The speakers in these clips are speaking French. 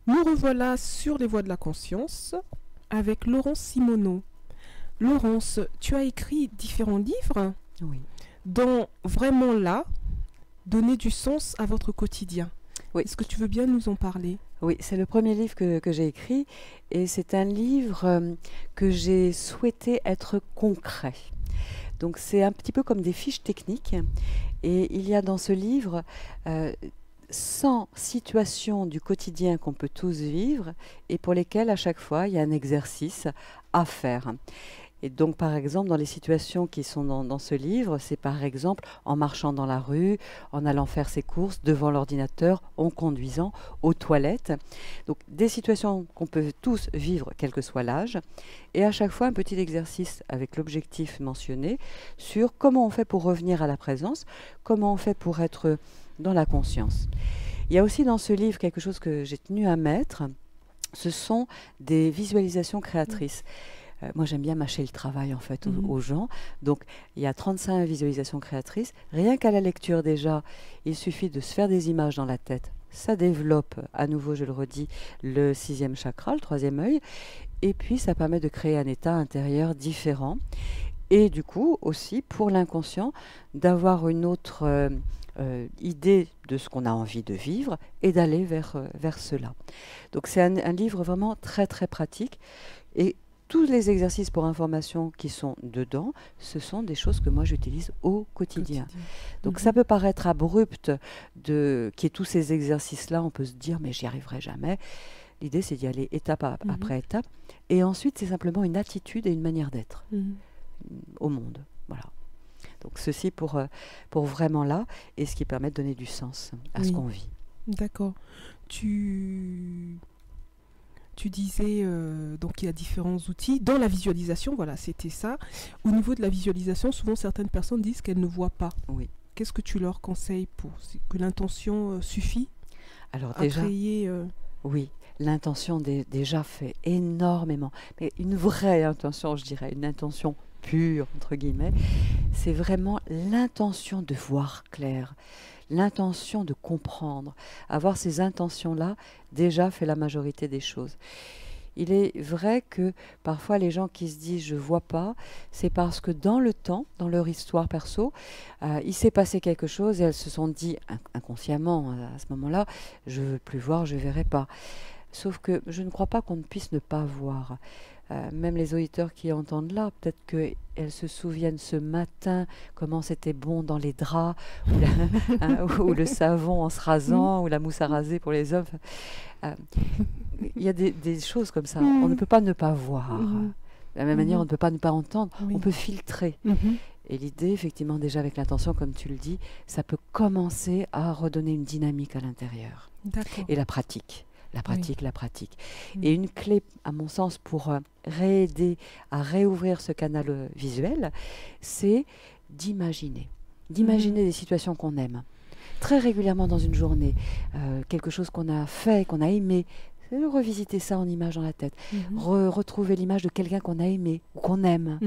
Nous revoilà sur les voies de la conscience avec Laurence Simoneau. Laurence, tu as écrit différents livres Oui. dont vraiment là, donner du sens à votre quotidien. Oui. Est-ce que tu veux bien nous en parler? Oui, c'est le premier livre que j'ai écrit et c'est un livre que j'ai souhaité être concret. Donc c'est un petit peu comme des fiches techniques et il y a dans ce livre 100 situations du quotidien qu'on peut tous vivre et pour lesquelles à chaque fois il y a un exercice à faire. Et donc, par exemple, dans les situations qui sont dans ce livre, c'est par exemple en marchant dans la rue, en allant faire ses courses, devant l'ordinateur, en conduisant, aux toilettes. Donc, des situations qu'on peut tous vivre, quel que soit l'âge. Et à chaque fois, un petit exercice avec l'objectif mentionné sur comment on fait pour revenir à la présence, comment on fait pour être dans la conscience. Il y a aussi dans ce livre quelque chose que j'ai tenu à mettre, ce sont des visualisations créatrices. Moi, j'aime bien mâcher le travail, en fait, aux gens. Donc, il y a 35 visualisations créatrices. Rien qu'à la lecture, déjà, il suffit de se faire des images dans la tête. Ça développe, à nouveau, je le redis, le 6e chakra, le 3e œil. Et puis, ça permet de créer un état intérieur différent. Et du coup, aussi, pour l'inconscient, d'avoir une autre idée de ce qu'on a envie de vivre et d'aller vers cela. Donc, c'est un livre vraiment très, très pratique. Et tous les exercices pour information qui sont dedans, ce sont des choses que moi j'utilise au quotidien. Donc ça peut paraître abrupt qu'il y ait tous ces exercices-là, on peut se dire mais j'y arriverai jamais. L'idée c'est d'y aller étape après étape. Et ensuite c'est simplement une attitude et une manière d'être au monde. Voilà. Donc ceci pour vraiment là, et ce qui permet de donner du sens à ce qu'on vit. D'accord. Tu disais, donc il y a différents outils. Dans la visualisation, voilà, c'était ça. Au niveau de la visualisation, souvent certaines personnes disent qu'elles ne voient pas. Oui. Qu'est-ce que tu leur conseilles pour que l'intention suffit Alors, à déjà, créer oui, l'intention déjà fait énormément. Mais une vraie intention, je dirais, une intention pure, entre guillemets, c'est vraiment l'intention de voir clair. L'intention de comprendre, avoir ces intentions-là, déjà fait la majorité des choses. Il est vrai que parfois les gens qui se disent je vois pas, c'est parce que dans le temps, dans leur histoire perso, il s'est passé quelque chose et elles se sont dit inconsciemment à ce moment-là, je veux plus voir, je verrai pas. Sauf que je ne crois pas qu'on ne puisse ne pas voir. Même les auditeurs qui entendent là, peut-être qu'elles se souviennent ce matin comment c'était bon dans les draps, ou le savon en se rasant, ou la mousse à raser pour les hommes. Il y a des choses comme ça. On ne peut pas ne pas voir. De la même manière, on ne peut pas ne pas entendre. On peut filtrer. Et l'idée, effectivement, déjà avec l'intention, comme tu le dis, ça peut commencer à redonner une dynamique à l'intérieur. Et la pratique. La pratique. Et une clé, à mon sens, pour réaider à réouvrir ce canal visuel, c'est d'imaginer. D'imaginer des situations qu'on aime. Très régulièrement dans une journée, quelque chose qu'on a fait, qu'on a aimé, revisiter ça en image dans la tête. Retrouver l'image de quelqu'un qu'on a aimé ou qu'on aime.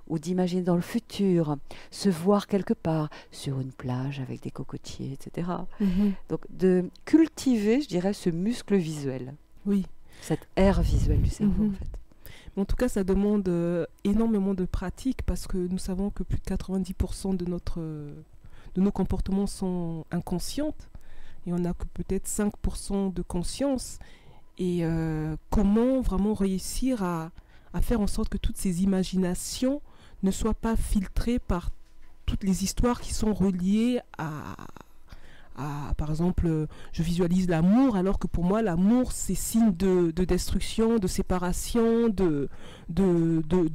Ou d'imaginer dans le futur, se voir quelque part, sur une plage avec des cocotiers, etc. Donc de cultiver, je dirais, ce muscle visuel. Oui. Cette aire visuelle du cerveau, en fait. En tout cas, ça demande énormément de pratique parce que nous savons que plus de 90% de nos comportements sont inconscients et on n'a que peut-être 5% de conscience. Et comment vraiment réussir à faire en sorte que toutes ces imaginations ne soient pas filtrées par toutes les histoires qui sont reliées à par exemple, je visualise l'amour, alors que pour moi, l'amour, c'est signe de destruction, de séparation, de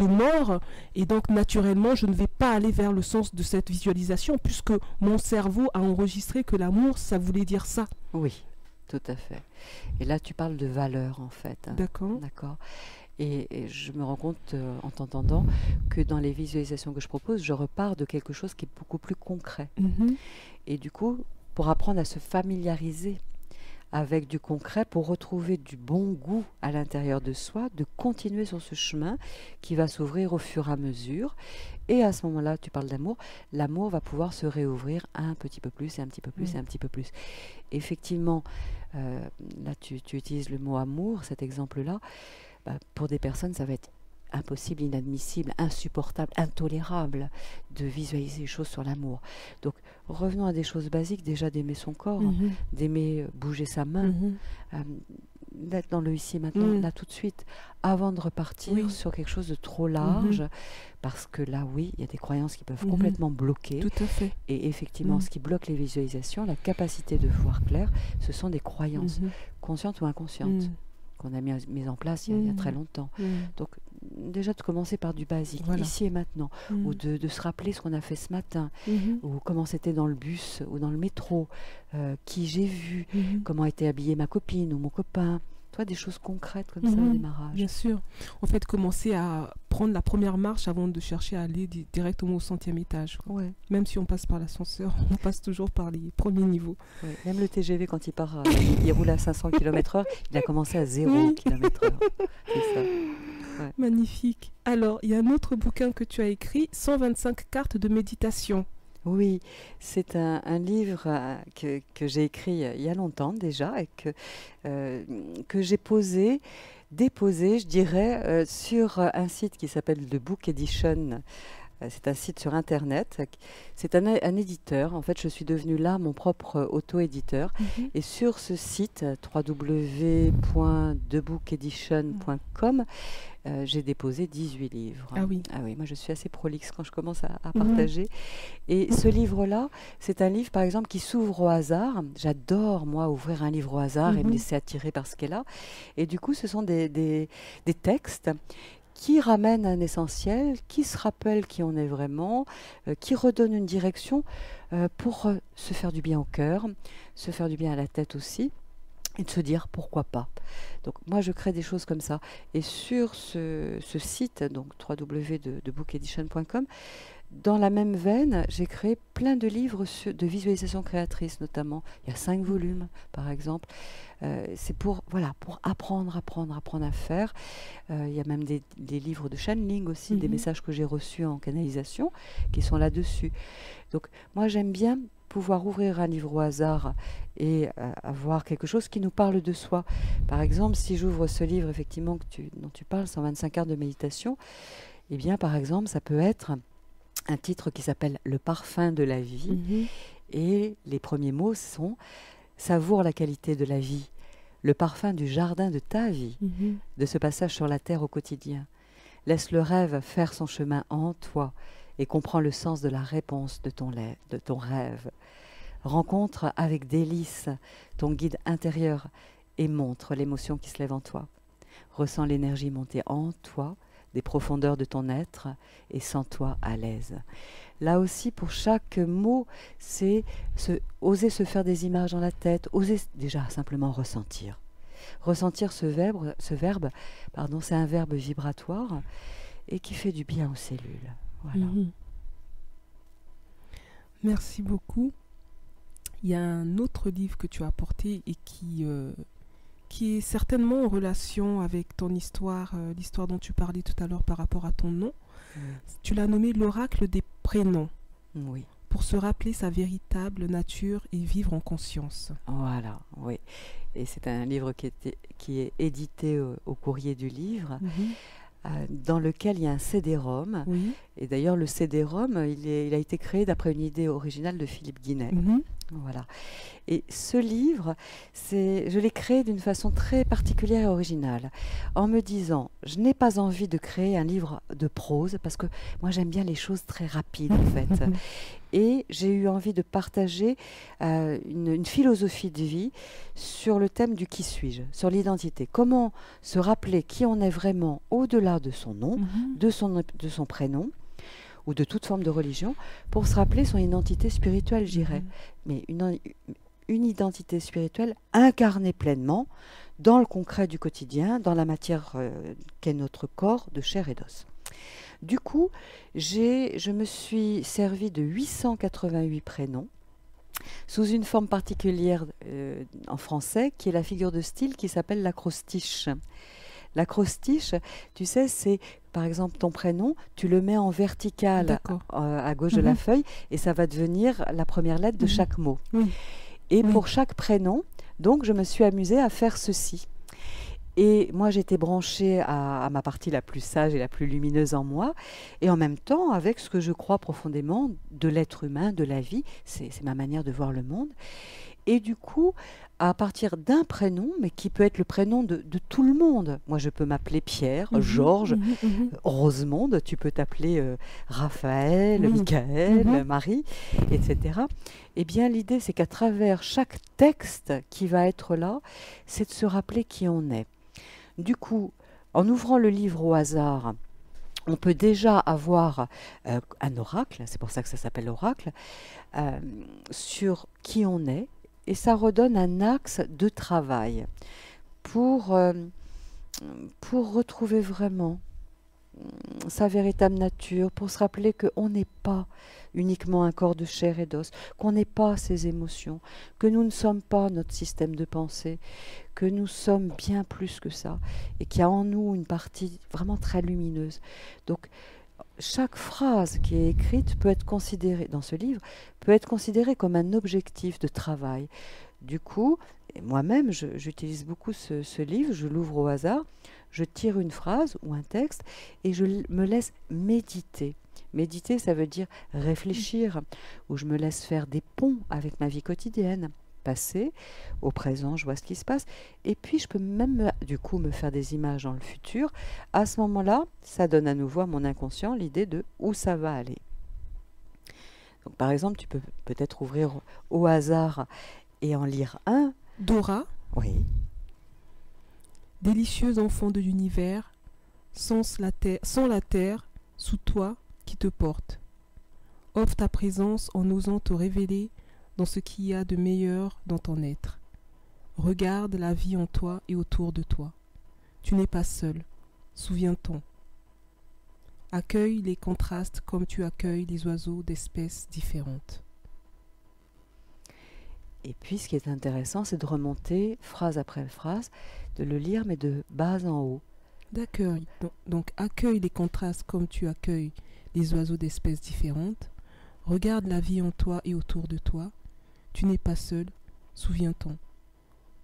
mort. Et donc, naturellement, je ne vais pas aller vers le sens de cette visualisation, puisque mon cerveau a enregistré que l'amour, ça voulait dire ça. Oui, tout à fait. Et là, tu parles de valeur, en fait. D'accord. D'accord. Et je me rends compte, en t'entendant, que dans les visualisations que je propose, je repars de quelque chose qui est beaucoup plus concret. Et du coup, pour apprendre à se familiariser avec du concret pour retrouver du bon goût à l'intérieur de soi, de continuer sur ce chemin qui va s'ouvrir au fur et à mesure. Et à ce moment-là, tu parles d'amour, l'amour va pouvoir se réouvrir un petit peu plus et un petit peu plus et un petit peu plus. Effectivement, là tu utilises le mot amour, cet exemple-là, pour des personnes ça va être impossible, inadmissible, insupportable, intolérable de visualiser les choses sur l'amour. Donc revenons à des choses basiques, déjà d'aimer son corps, d'aimer bouger sa main, d'être dans le ici et maintenant, là tout de suite, avant de repartir sur quelque chose de trop large, parce que là oui, il y a des croyances qui peuvent complètement bloquer. Tout à fait. Et effectivement, ce qui bloque les visualisations, la capacité de voir clair, ce sont des croyances, conscientes ou inconscientes, qu'on a mis en place il y a très longtemps. Donc déjà de commencer par du basique, ici et maintenant, ou de se rappeler ce qu'on a fait ce matin, ou comment c'était dans le bus ou dans le métro, qui j'ai vu, comment était habillée ma copine ou mon copain. Toi, des choses concrètes comme ça au démarrage. Bien sûr. En fait, commencer à prendre la première marche avant de chercher à aller directement au 100e étage. Ouais. Même si on passe par l'ascenseur, on passe toujours par les premiers niveaux. Ouais. Même le TGV, quand il part, il roule à 500 km/h, il a commencé à 0 km/h. C'est ça. Ouais. Magnifique. Alors, il y a un autre bouquin que tu as écrit, 125 cartes de méditation. Oui, c'est un livre que j'ai écrit il y a longtemps déjà et que j'ai déposé, je dirais, sur un site qui s'appelle The Book Edition. C'est un site sur Internet. C'est un éditeur. En fait, je suis devenue là mon propre auto-éditeur. Et sur ce site, www.thebookedition.com, j'ai déposé 18 livres. Ah oui. Ah oui, moi je suis assez prolixe quand je commence à partager. Et ce livre-là, c'est un livre, par exemple, qui s'ouvre au hasard. J'adore, moi, ouvrir un livre au hasard et me laisser attirer par ce qu'est là. Et du coup, ce sont des textes qui ramène un essentiel, qui se rappelle qui on est vraiment, qui redonne une direction pour se faire du bien au cœur, se faire du bien à la tête aussi, et de se dire pourquoi pas. Donc moi je crée des choses comme ça. Et sur ce site, donc www.thebookedition.com, dans la même veine, j'ai créé plein de livres de visualisation créatrice notamment. Il y a 5 volumes par exemple. C'est pour apprendre à faire. Il y a même des livres de channeling aussi, des messages que j'ai reçus en canalisation qui sont là-dessus. Donc moi j'aime bien pouvoir ouvrir un livre au hasard et avoir quelque chose qui nous parle de soi. Par exemple, si j'ouvre ce livre effectivement dont tu parles, 125 heures de méditation, eh bien par exemple ça peut être un titre qui s'appelle « Le parfum de la vie ». Et les premiers mots sont « Savoure la qualité de la vie, le parfum du jardin de ta vie, de ce passage sur la terre au quotidien. Laisse le rêve faire son chemin en toi et comprends le sens de la réponse de ton rêve. Rencontre avec délice ton guide intérieur et montre l'émotion qui se lève en toi. Ressens l'énergie monter en toi, des profondeurs de ton être et sens-toi à l'aise. » Là aussi, pour chaque mot, c'est oser se faire des images dans la tête, oser déjà simplement ressentir. Ressentir ce verbe, c'est un verbe vibratoire et qui fait du bien aux cellules. Voilà. Merci beaucoup. Il y a un autre livre que tu as apporté et qui est certainement en relation avec ton histoire, l'histoire dont tu parlais tout à l'heure par rapport à ton nom. Tu l'as nommé l'oracle des prénoms. Oui. Pour se rappeler sa véritable nature et vivre en conscience. Voilà, oui. Et c'est un livre qui est édité au courrier du livre, dans lequel il y a un CD-ROM. Et d'ailleurs, le CD-ROM, il a été créé d'après une idée originale de Philippe Guinet. Voilà. Et ce livre, je l'ai créé d'une façon très particulière et originale, en me disant, je n'ai pas envie de créer un livre de prose, parce que moi j'aime bien les choses très rapides en fait. Et j'ai eu envie de partager une philosophie de vie sur le thème du qui suis-je, sur l'identité. Comment se rappeler qui on est vraiment au-delà de son nom, de son prénom, ou de toute forme de religion, pour se rappeler son identité spirituelle, j'irais. Mais une identité spirituelle incarnée pleinement dans le concret du quotidien, dans la matière qu'est notre corps de chair et d'os. Du coup, je me suis servi de 888 prénoms sous une forme particulière en français, qui est la figure de style qui s'appelle l'acrostiche. L'acrostiche, tu sais, c'est par exemple ton prénom, tu le mets en vertical à gauche de la feuille et ça va devenir la première lettre de chaque mot. Oui. Et pour chaque prénom, donc je me suis amusée à faire ceci. Et moi, j'étais branchée à ma partie la plus sage et la plus lumineuse en moi, et en même temps avec ce que je crois profondément de l'être humain, de la vie. C'est ma manière de voir le monde. Et du coup, à partir d'un prénom, mais qui peut être le prénom de tout le monde. Moi, je peux m'appeler Pierre, Georges, Rosemonde, tu peux t'appeler Raphaël, Michael, Marie, etc. Eh bien, l'idée, c'est qu'à travers chaque texte qui va être là, c'est de se rappeler qui on est. Du coup, en ouvrant le livre au hasard, on peut déjà avoir un oracle, c'est pour ça que ça s'appelle oracle, sur qui on est, et ça redonne un axe de travail pour retrouver vraiment sa véritable nature, pour se rappeler qu'on n'est pas uniquement un corps de chair et d'os, qu'on n'est pas ses émotions, que nous ne sommes pas notre système de pensée, que nous sommes bien plus que ça, et qu'il y a en nous une partie vraiment très lumineuse. Donc, chaque phrase qui est écrite peut être considérée, dans ce livre, peut être considérée comme un objectif de travail. Du coup, moi-même, j'utilise beaucoup ce livre, je l'ouvre au hasard, je tire une phrase ou un texte et je me laisse méditer. Méditer, ça veut dire réfléchir, où je me laisse faire des ponts avec ma vie quotidienne. Passé, au présent, je vois ce qui se passe. Et puis, je peux même, du coup, me faire des images dans le futur. À ce moment-là, ça donne à nouveau à mon inconscient l'idée de où ça va aller. Donc, par exemple, tu peux peut-être ouvrir au hasard et en lire un. Dora. Oui. Délicieux enfant de l'univers, sans la terre, sous toi qui te porte. Offre ta présence en osant te révéler dans ce qu'il y a de meilleur dans ton être. Regarde la vie en toi et autour de toi. Tu n'es pas seul, souviens-t'en. Accueille les contrastes comme tu accueilles les oiseaux d'espèces différentes. Et puis, ce qui est intéressant, c'est de remonter phrase après phrase, de le lire, mais de bas en haut. D'accueil. Donc, accueille les contrastes comme tu accueilles les oiseaux d'espèces différentes. Regarde la vie en toi et autour de toi. Tu n'es pas seul, souviens-t'en.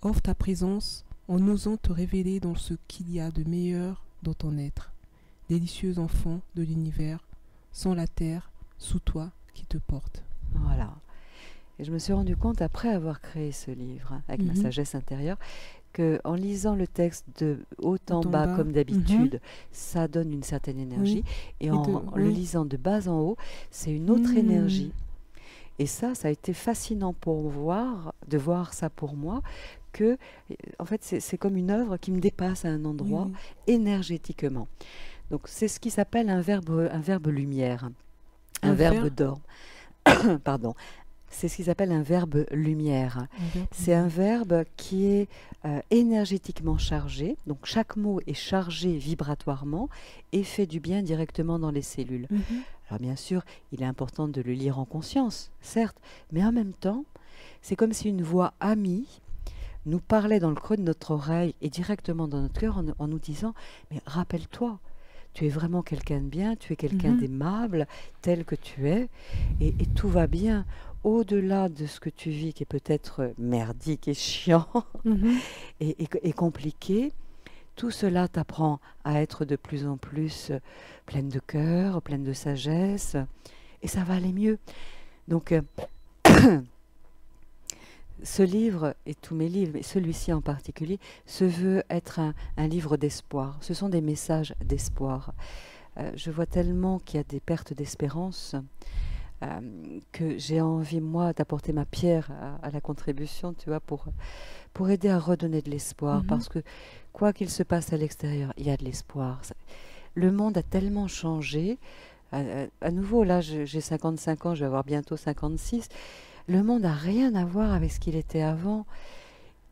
Offre ta présence en osant te révéler dans ce qu'il y a de meilleur dans ton être. Délicieux enfant de l'univers, sans la terre, sous toi qui te porte. Voilà. Et je me suis rendu compte, après avoir créé ce livre, avec ma sagesse intérieure, qu'en lisant le texte de haut en bas, comme d'habitude, ça donne une certaine énergie. Et en le lisant de bas en haut, c'est une autre énergie. Et ça a été fascinant de voir ça pour moi, que en fait c'est comme une œuvre qui me dépasse à un endroit énergétiquement. Donc c'est ce qui s'appelle un verbe lumière, un verbe d'or. Pardon. C'est ce qu'ils appellent un verbe lumière. C'est un verbe qui est énergétiquement chargé. Donc chaque mot est chargé vibratoirement et fait du bien directement dans les cellules. Alors bien sûr, il est important de le lire en conscience, certes, mais en même temps, c'est comme si une voix amie nous parlait dans le creux de notre oreille et directement dans notre cœur en nous disant « Mais rappelle-toi, tu es vraiment quelqu'un de bien, tu es quelqu'un d'aimable, tel que tu es, et tout va bien. » Au-delà de ce que tu vis, qui est peut-être merdique et chiant et compliqué, tout cela t'apprend à être de plus en plus pleine de cœur, pleine de sagesse, et ça va aller mieux. Donc, ce livre, et tous mes livres, mais celui-ci en particulier, se veut être un livre d'espoir. Ce sont des messages d'espoir. Je vois tellement qu'il y a des pertes d'espérance, que j'ai envie, moi, d'apporter ma pierre à la contribution, tu vois, pour aider à redonner de l'espoir. Parce que, quoi qu'il se passe à l'extérieur, il y a de l'espoir. Le monde a tellement changé. À nouveau, là, j'ai 55 ans, je vais avoir bientôt 56. Le monde n'a rien à voir avec ce qu'il était avant.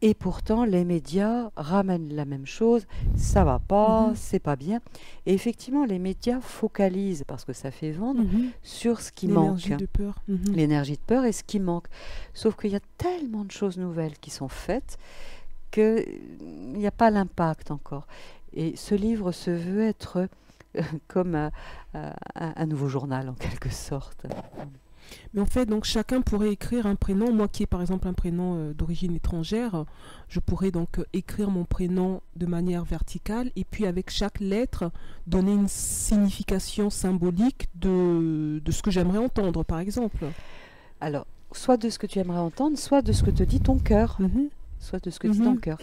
Et pourtant, les médias ramènent la même chose, ça va pas, c'est pas bien. Et effectivement, les médias focalisent, parce que ça fait vendre, sur ce qui manque. L'énergie de peur. L'énergie de peur et ce qui manque. Sauf qu'il y a tellement de choses nouvelles qui sont faites qu'il n'y a pas l'impact encore. Et ce livre se veut être comme un nouveau journal, en quelque sorte. Mais en fait, donc chacun pourrait écrire un prénom. Moi qui ai par exemple un prénom d'origine étrangère, je pourrais donc écrire mon prénom de manière verticale et puis avec chaque lettre donner une signification symbolique de ce que j'aimerais entendre, par exemple. Alors, soit de ce que tu aimerais entendre, soit de ce que te dit ton cœur. Soit de ce que dit ton cœur.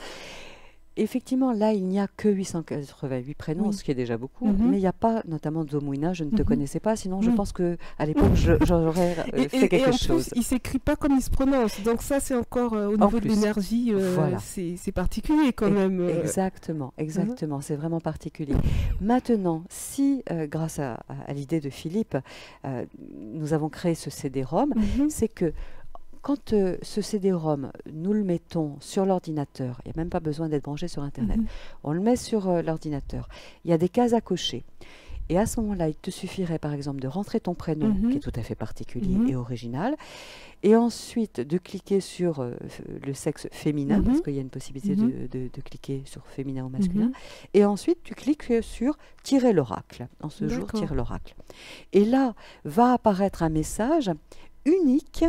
Effectivement, là, il n'y a que 888 prénoms, ce qui est déjà beaucoup, mais il n'y a pas, notamment Zomouina, je ne te connaissais pas, sinon je pense qu'à l'époque, j'aurais fait quelque chose. Plus, il ne s'écrit pas comme il se prononce, donc ça, c'est encore au niveau de l'énergie, voilà. C'est particulier quand même. Exactement, c'est vraiment particulier. Maintenant, si, grâce à l'idée de Philippe, nous avons créé ce CD-ROM, c'est que quand ce CD-ROM, nous le mettons sur l'ordinateur, il n'y a même pas besoin d'être branché sur Internet, on le met sur l'ordinateur, il y a des cases à cocher. Et à ce moment-là, il te suffirait par exemple de rentrer ton prénom, qui est tout à fait particulier et original, et ensuite de cliquer sur le sexe féminin, parce qu'il y a une possibilité de cliquer sur féminin ou masculin, et ensuite tu cliques sur « Tirer l'oracle », en ce jour « Tirer l'oracle ». Et là, va apparaître un message unique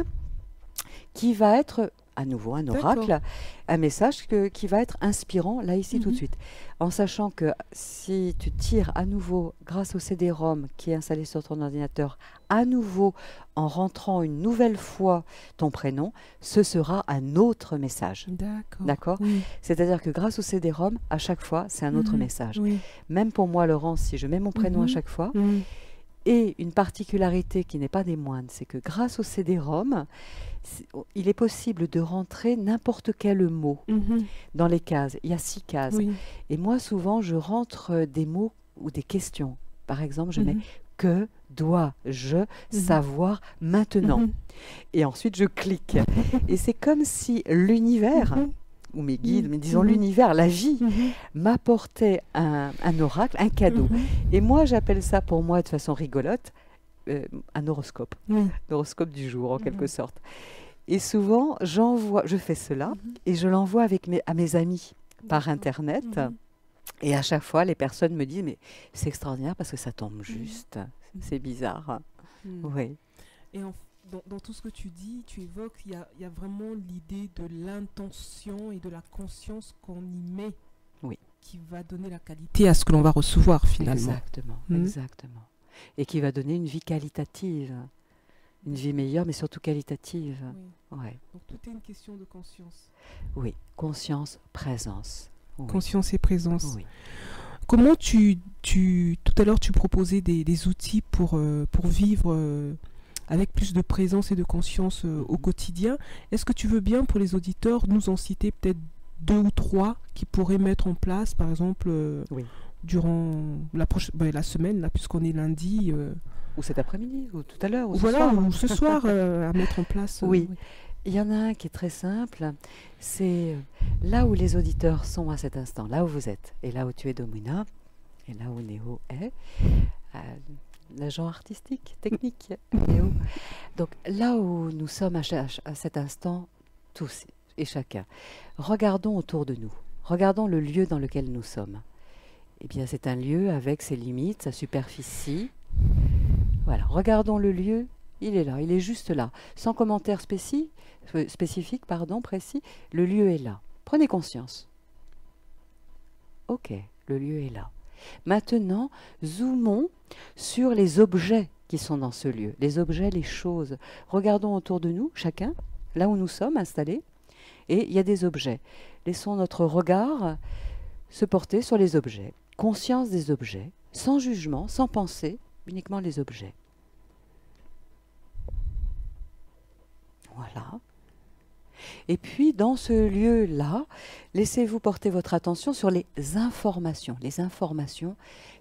qui va être à nouveau un oracle, un message qui va être inspirant, là, ici, tout de suite. En sachant que si tu tires à nouveau, grâce au CD-ROM qui est installé sur ton ordinateur, à nouveau, en rentrant une nouvelle fois ton prénom, ce sera un autre message. D'accord. C'est-à-dire que grâce au CD-ROM, à chaque fois, c'est un autre message. Même pour moi, Laurence, si je mets mon prénom à chaque fois, et une particularité qui n'est pas des moindres, c'est que grâce au CD-ROM, il est possible de rentrer n'importe quel mot dans les cases. Il y a 6 cases. Et moi, souvent, je rentre des mots ou des questions. Par exemple, je mets « Que dois-je savoir maintenant ?» Et ensuite, je clique. Et c'est comme si l'univers, ou mes guides, mais disons l'univers, la vie, m'apportait un oracle, un cadeau. Et moi, j'appelle ça pour moi, de façon rigolote, un horoscope. L'horoscope du jour, en quelque sorte. Et souvent, je fais cela et je l'envoie à mes amis par Internet. Et à chaque fois, les personnes me disent « Mais c'est extraordinaire parce que ça tombe juste. C'est bizarre. » Oui. Et dans tout ce que tu dis, tu évoques, il y a vraiment l'idée de l'intention et de la conscience qu'on y met, qui va donner la qualité à ce que l'on va recevoir finalement. Exactement. Et qui va donner une vie qualitative, une vie meilleure, mais surtout qualitative. Donc tout est une question de conscience. Oui, conscience, présence. Conscience et présence. Comment tout à l'heure tu proposais des outils pour vivre avec plus de présence et de conscience au quotidien. Est-ce que tu veux bien, pour les auditeurs, nous en citer peut-être 2 ou 3 qui pourraient mettre en place, par exemple, durant la semaine, là, puisqu'on est lundi. Ou cet après-midi, ou tout à l'heure, ou ce soir, à mettre en place. Il y en a un qui est très simple, c'est là où les auditeurs sont à cet instant, là où vous êtes, et là où tu es, Domina, et là où Néo est, l'agent artistique, technique, Néo. Donc là où nous sommes à cet instant, tous et chacun, regardons autour de nous, regardons le lieu dans lequel nous sommes. Eh bien, c'est un lieu avec ses limites, sa superficie. Voilà, regardons le lieu, il est là, il est juste là, sans commentaire précis, le lieu est là. Prenez conscience. Ok, le lieu est là. Maintenant, zoomons sur les objets qui sont dans ce lieu, les objets, les choses. Regardons autour de nous, chacun, là où nous sommes installés, et il y a des objets. Laissons notre regard se porter sur les objets. Conscience des objets, sans jugement, sans pensée, uniquement les objets. Voilà. Et puis, dans ce lieu-là, laissez-vous porter votre attention sur les informations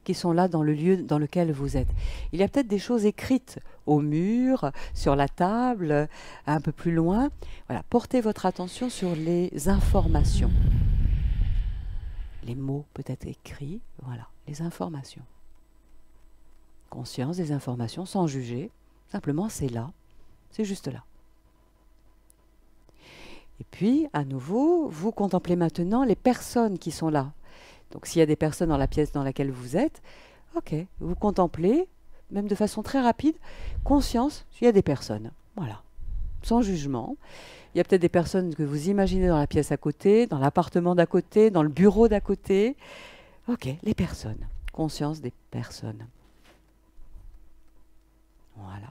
qui sont là dans le lieu dans lequel vous êtes. Il y a peut-être des choses écrites au mur, sur la table, un peu plus loin. Voilà, portez votre attention sur les informations. Les mots peut-être écrits, voilà, les informations. Conscience des informations sans juger, simplement c'est là, c'est juste là. Et puis, à nouveau, vous contemplez maintenant les personnes qui sont là. Donc, s'il y a des personnes dans la pièce dans laquelle vous êtes, ok, vous contemplez, même de façon très rapide, conscience, il y a des personnes. Voilà, sans jugement. Il y a peut-être des personnes que vous imaginez dans la pièce à côté, dans l'appartement d'à côté, dans le bureau d'à côté. Ok, les personnes. Conscience des personnes. Voilà.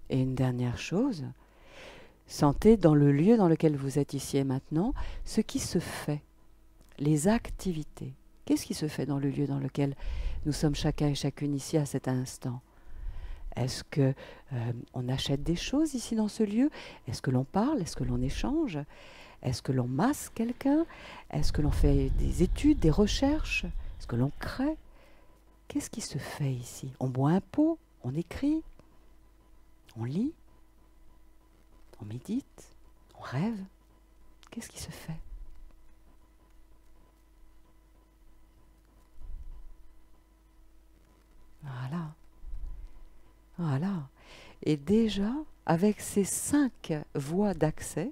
Et une dernière chose, sentez dans le lieu dans lequel vous êtes ici et maintenant ce qui se fait, les activités. Qu'est-ce qui se fait dans le lieu dans lequel nous sommes chacun et chacune ici à cet instant? Est-ce que on achète des choses ici dans ce lieu? Est-ce que l'on parle? Est-ce que l'on échange? Est-ce que l'on masse quelqu'un? Est-ce que l'on fait des études, des recherches? Est-ce que l'on crée? Qu'est-ce qui se fait ici? On boit un pot? On écrit? On lit? On médite? On rêve? Qu'est-ce qui se fait? Voilà. Voilà. Et déjà, avec ces 5 voies d'accès,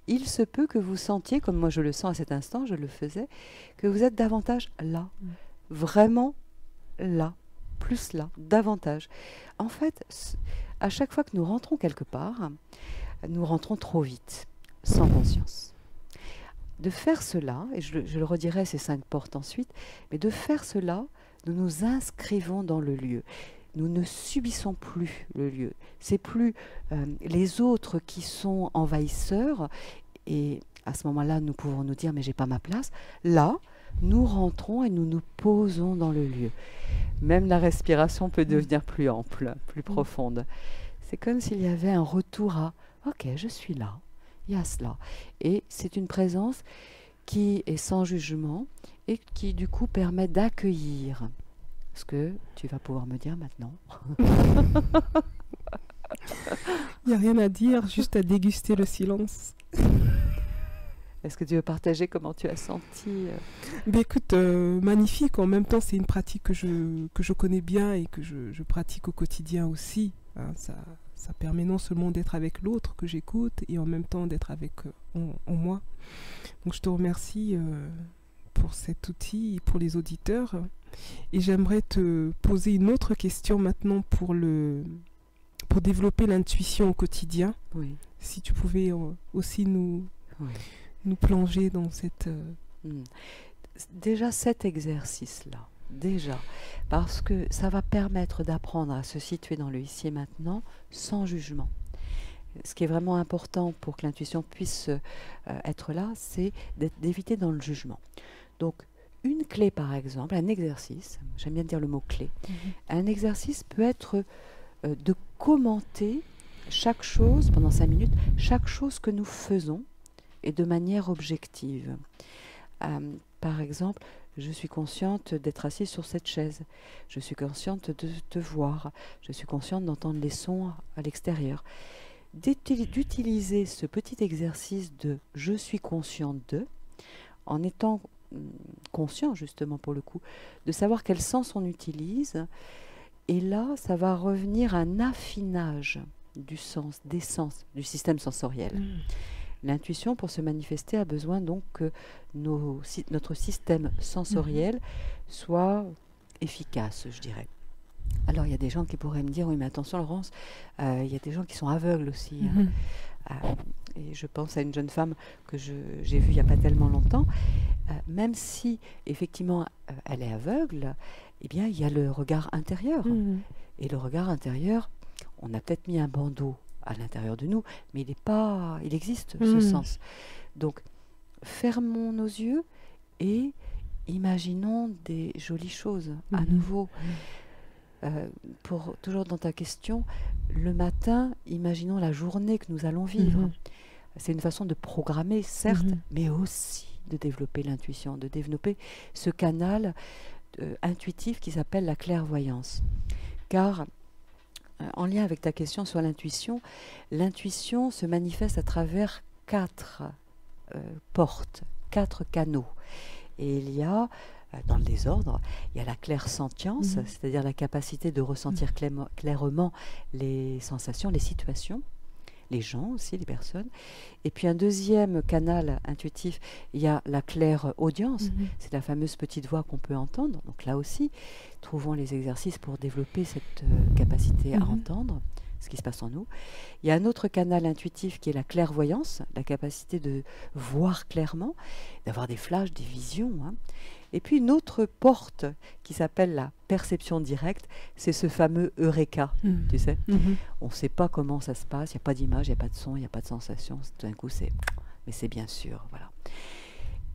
il se peut que vous sentiez, comme moi je le sens à cet instant, je le faisais, que vous êtes davantage là. Vraiment là. Plus là. Davantage. En fait, à chaque fois que nous rentrons quelque part, nous rentrons trop vite, sans conscience. De faire cela, et je le redirai ces 5 portes ensuite, mais de faire cela, nous nous inscrivons dans le lieu. Nous ne subissons plus le lieu. C'est plus les autres qui sont envahisseurs, et à ce moment-là, nous pouvons nous dire « mais j'ai pas ma place ». Là, nous rentrons et nous nous posons dans le lieu. Même la respiration peut devenir plus ample, plus profonde. C'est comme s'il y avait un retour à « ok, je suis là, il y a cela ». Et c'est une présence qui est sans jugement et qui du coup permet d'accueillir ce que tu vas pouvoir me dire maintenant. Il n'y a rien à dire, juste à déguster le silence. Est-ce que tu veux partager comment tu as senti Ben écoute, magnifique. En même temps, c'est une pratique que je connais bien et que je pratique au quotidien aussi. Hein, ça permet non seulement d'être avec l'autre que j'écoute et en même temps d'être avec en moi. Donc je te remercie pour cet outil, pour les auditeurs. Et j'aimerais te poser une autre question maintenant pour développer l'intuition au quotidien. Oui. Si tu pouvais aussi nous plonger dans cette... Déjà cet exercice-là, déjà, parce que ça va permettre d'apprendre à se situer dans le ici et maintenant sans jugement. Ce qui est vraiment important pour que l'intuition puisse être là, c'est d'éviter dans le jugement. Donc, une clé, par exemple, un exercice, j'aime bien dire le mot clé, un exercice peut être de commenter chaque chose, pendant 5 minutes, chaque chose que nous faisons, et de manière objective. Par exemple, je suis consciente d'être assise sur cette chaise, je suis consciente de te voir, je suis consciente d'entendre les sons à l'extérieur. D'utiliser ce petit exercice de « je suis consciente de », en étant conscient justement pour le coup, de savoir quel sens on utilise, et là ça va revenir à un affinage du sens, des sens, du système sensoriel. L'intuition, pour se manifester, a besoin donc que notre système sensoriel soit efficace, je dirais. Alors il y a des gens qui pourraient me dire « oui mais attention Laurence, il y a des gens qui sont aveugles aussi ». Et je pense à une jeune femme que j'ai vue il n'y a pas tellement longtemps. Même si, effectivement, elle est aveugle, eh bien, il y a le regard intérieur. Et le regard intérieur, on a peut-être mis un bandeau à l'intérieur de nous, mais il existe ce sens. Donc, fermons nos yeux et imaginons des jolies choses à nouveau. Toujours dans ta question, le matin, imaginons la journée que nous allons vivre. c'est une façon de programmer, certes, mais aussi de développer l'intuition, de développer ce canal intuitif qui s'appelle la clairvoyance. Car, en lien avec ta question sur l'intuition se manifeste à travers 4 portes, 4 canaux. Et il y a, dans le désordre, il y a la clairsentience, c'est-à-dire la capacité de ressentir clairement les sensations, les situations, les gens aussi, les personnes. Et puis un deuxième canal intuitif, il y a la clairaudience, c'est la fameuse petite voix qu'on peut entendre. Donc là aussi, trouvons les exercices pour développer cette capacité à entendre ce qui se passe en nous. Il y a un autre canal intuitif qui est la clairvoyance, la capacité de voir clairement, d'avoir des flashs, des visions. Et puis une autre porte qui s'appelle la perception directe, c'est ce fameux Eureka, tu sais. On ne sait pas comment ça se passe, il n'y a pas d'image, il n'y a pas de son, il n'y a pas de sensation. Tout d'un coup, mais c'est bien sûr, voilà.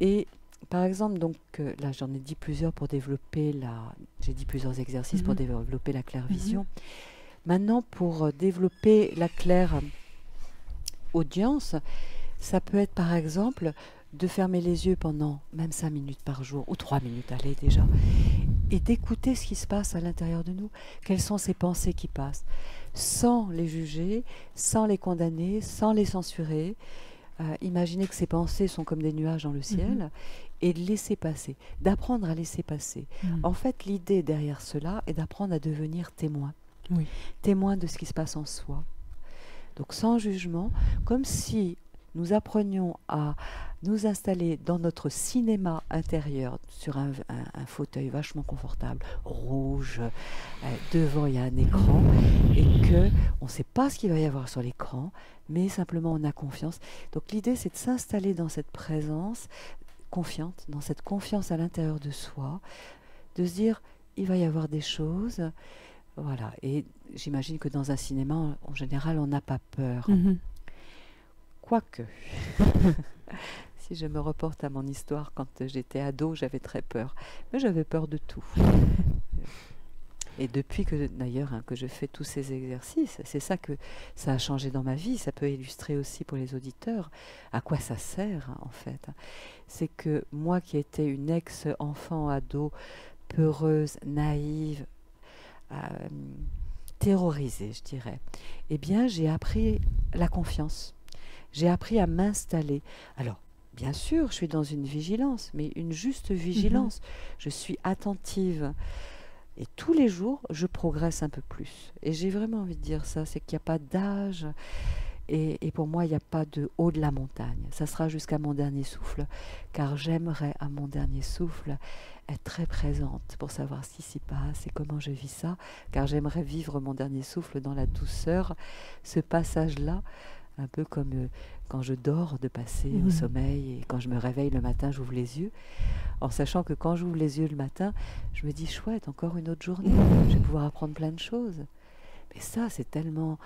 Et par exemple, donc là j'en ai dit plusieurs pour développer j'ai dit plusieurs exercices pour développer la clairvision. Maintenant, pour développer la clairaudience, ça peut être par exemple de fermer les yeux pendant même 5 minutes par jour, ou 3 minutes, allez déjà, et d'écouter ce qui se passe à l'intérieur de nous, quelles sont ces pensées qui passent, sans les juger, sans les condamner, sans les censurer. Imaginez que ces pensées sont comme des nuages dans le ciel, et de laisser passer, d'apprendre à laisser passer. En fait, l'idée derrière cela est d'apprendre à devenir témoin. Témoin de ce qui se passe en soi. Donc sans jugement, comme si nous apprenions à nous installer dans notre cinéma intérieur sur un fauteuil vachement confortable, rouge, devant il y a un écran, et que on ne sait pas ce qu'il va y avoir sur l'écran, mais simplement on a confiance. Donc l'idée c'est de s'installer dans cette présence confiante, dans cette confiance à l'intérieur de soi, de se dire il va y avoir des choses. Voilà, et j'imagine que dans un cinéma, en général, on n'a pas peur. Quoique, si je me reporte à mon histoire, quand j'étais ado, j'avais très peur. Mais j'avais peur de tout. Et depuis que, d'ailleurs, que je fais tous ces exercices, c'est ça que ça a changé dans ma vie. Ça peut illustrer aussi pour les auditeurs à quoi ça sert, en fait. C'est que moi qui étais une ex-enfant ado, peureuse, naïve, terrorisée, je dirais, eh bien, j'ai appris la confiance. J'ai appris à m'installer. Alors, bien sûr, je suis dans une vigilance, mais une juste vigilance. Je suis attentive. Et tous les jours, je progresse un peu plus. Et j'ai vraiment envie de dire ça, c'est qu'il n'y a pas d'âge. Et pour moi, il n'y a pas de haut de la montagne. Ça sera jusqu'à mon dernier souffle, car j'aimerais, à mon dernier souffle, être très présente pour savoir ce qui s'y passe et comment je vis ça, car j'aimerais vivre mon dernier souffle dans la douceur, ce passage-là, un peu comme quand je dors, de passer au sommeil, et quand je me réveille le matin, j'ouvre les yeux, en sachant que quand j'ouvre les yeux le matin, je me dis, chouette, encore une autre journée, je vais pouvoir apprendre plein de choses. Mais ça, c'est tellement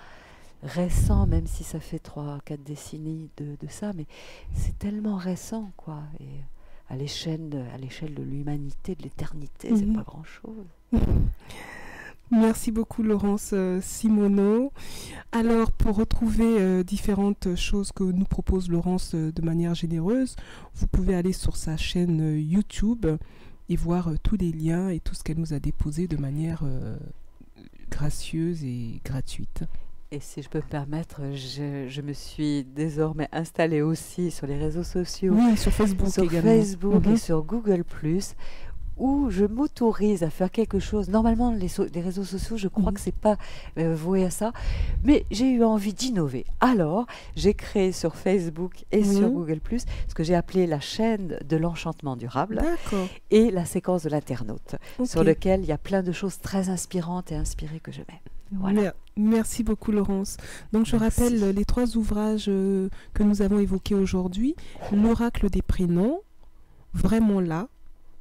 récent, même si ça fait 3-4 décennies de ça, mais c'est tellement récent, quoi. Et à l'échelle de l'humanité, de l'éternité, c'est pas grand-chose. Merci beaucoup Laurence Simoneau. Alors pour retrouver différentes choses que nous propose Laurence de manière généreuse, vous pouvez aller sur sa chaîne YouTube et voir tous les liens et tout ce qu'elle nous a déposé de manière gracieuse et gratuite. Et si je peux me permettre, je me suis désormais installée aussi sur les réseaux sociaux. Oui, sur Facebook également. Sur Facebook et sur Google+, où je m'autorise à faire quelque chose. Normalement, les réseaux sociaux, je crois que c'est pas voué à ça, mais j'ai eu envie d'innover. Alors, j'ai créé sur Facebook et sur Google+, ce que j'ai appelé la chaîne de l'enchantement durable et la séquence de l'internaute, sur lequel il y a plein de choses très inspirantes et inspirées que je mets. Voilà. Merci beaucoup Laurence. Donc je rappelle les 3 ouvrages que nous avons évoqués aujourd'hui. L'oracle des prénoms, vraiment là,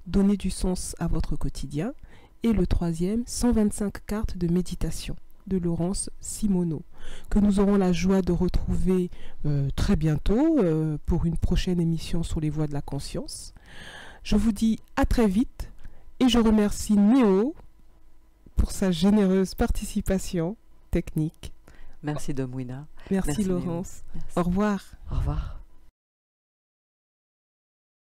donner du sens à votre quotidien. Et le 3e, 125 cartes de méditation de Laurence Simoneau, que nous aurons la joie de retrouver très bientôt pour une prochaine émission sur les voies de la conscience. Je vous dis à très vite et je remercie Néo pour sa généreuse participation technique. Merci Domwina. Merci Merci, Méo. Laurence. Merci. Au revoir. Au revoir.